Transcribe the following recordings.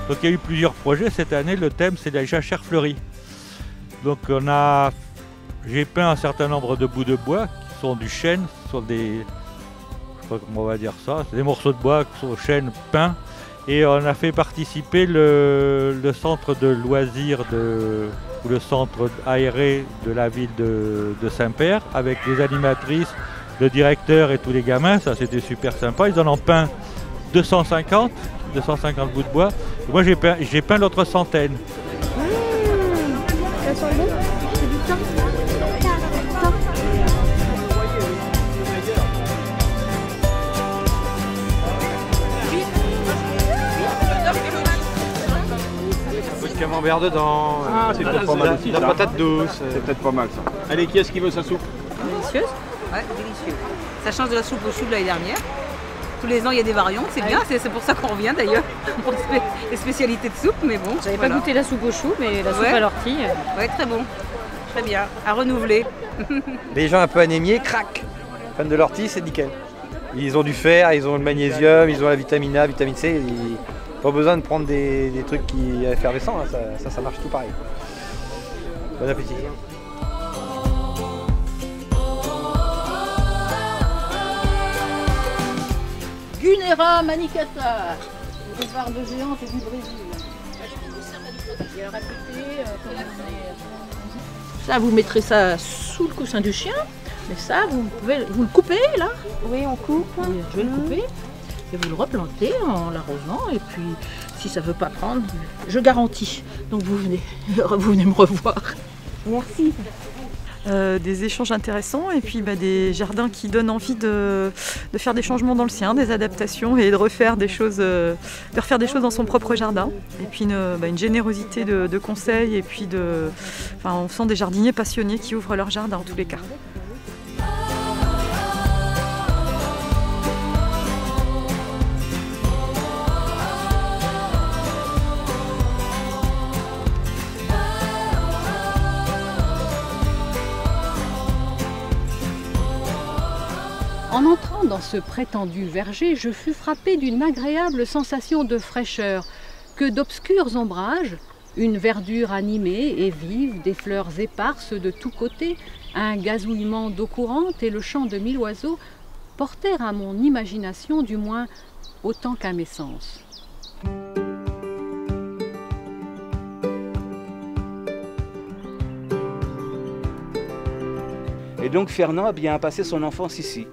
Donc il y a eu plusieurs projets cette année, le thème c'est la jachère fleurie. Donc j'ai peint un certain nombre de bouts de bois qui sont du chêne, ce sont des, je sais pas comment on va dire ça, c'est des morceaux de bois qui sont au chêne peints. Et on a fait participer le centre de loisirs ou le centre aéré de la ville de Saint-Père avec les animatrices, le directeur et tous les gamins. Ça c'était super sympa. Ils en ont peint 250 bouts de bois. Et moi j'ai peint l'autre centaine. Ça sent bon? C'est du thym? Camembert dedans, c'est peut-être pas mal aussi, la ça. patate douce. C'est peut-être pas mal ça. Allez, qui est-ce qui veut sa soupe? Délicieuse? Ouais, délicieux. Ça change de la soupe au chou de l'année dernière. Tous les ans, il y a des variantes, c'est bien, c'est pour ça qu'on revient d'ailleurs, pour les spécialités de soupe, mais bon. J'avais pas goûté la soupe au chou, mais la soupe à l'ortie. Ouais, très bon. Très bien, à renouveler. Les gens un peu anémiés, crac. Fans de l'ortie, c'est nickel. Ils ont du fer, ils ont le magnésium, ils ont la vitamine A, vitamine C. Pas besoin de prendre des trucs qui effervescents, hein. Ça marche tout pareil. Bon appétit. Gunera manicata, des bardes géantes et du Brésil. Et alors à côté, ça, vous mettrez ça sous le coussin du chien, mais ça, vous le coupez là. Oui, on coupe. Oui, je vais le couper. Et vous le replantez en l'arrosant. Et puis, si ça ne veut pas prendre, je garantis. Donc vous venez me revoir. Merci. Des échanges intéressants et puis des jardins qui donnent envie de faire des changements dans le sien, des adaptations et de refaire des choses dans son propre jardin. Et puis une générosité de conseils et puis on sent des jardiniers passionnés qui ouvrent leur jardin en tous les cas. En entrant dans ce prétendu verger, je fus frappée d'une agréable sensation de fraîcheur, que d'obscurs ombrages, une verdure animée et vive, des fleurs éparses de tous côtés, un gazouillement d'eau courante et le chant de 1000 oiseaux portèrent à mon imagination du moins autant qu'à mes sens. Et donc Fernand a passé son enfance ici.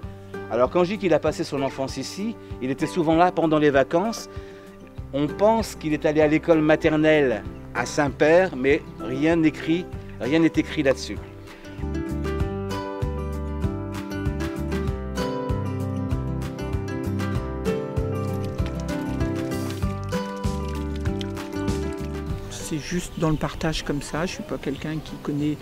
Alors quand je dis qu'il a passé son enfance ici, il était souvent là pendant les vacances. On pense qu'il est allé à l'école maternelle à Saint-Père, mais rien n'est écrit là-dessus. C'est juste dans le partage comme ça. Je ne suis pas quelqu'un qui connaît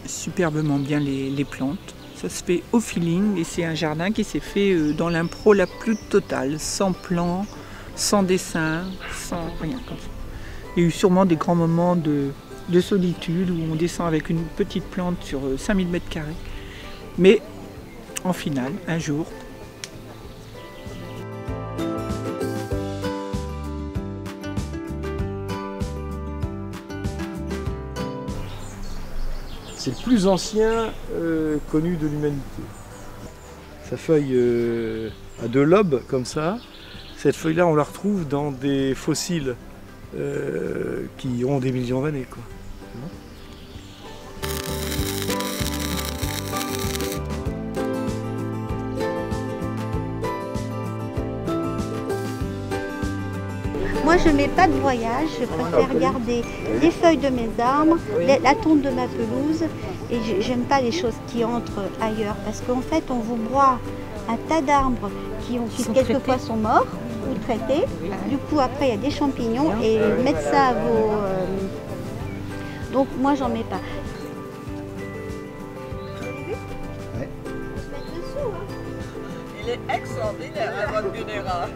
superbement bien les plantes. Ça se fait au feeling et c'est un jardin qui s'est fait dans l'impro la plus totale, sans plan, sans dessin, sans rien comme ça. Il y a eu sûrement des grands moments de solitude où on descend avec une petite plante sur 5000 m². Mais en finale, un jour, c'est le plus ancien connu de l'humanité. Sa feuille a 2 lobes comme ça. Cette feuille-là, on la retrouve dans des fossiles qui ont des millions d'années, quoi. Moi, je ne mets pas de voyage, je préfère garder les feuilles de mes arbres, la tonte de ma pelouse, et j'aime pas les choses qui entrent ailleurs, parce qu'en fait, on vous broie un tas d'arbres qui quelquefois sont morts ou traités. Du coup, après, il y a des champignons, et mettre ça à vos... Donc, moi, j'en mets pas. Ouais. Il est extraordinaire, la bonne Gunera.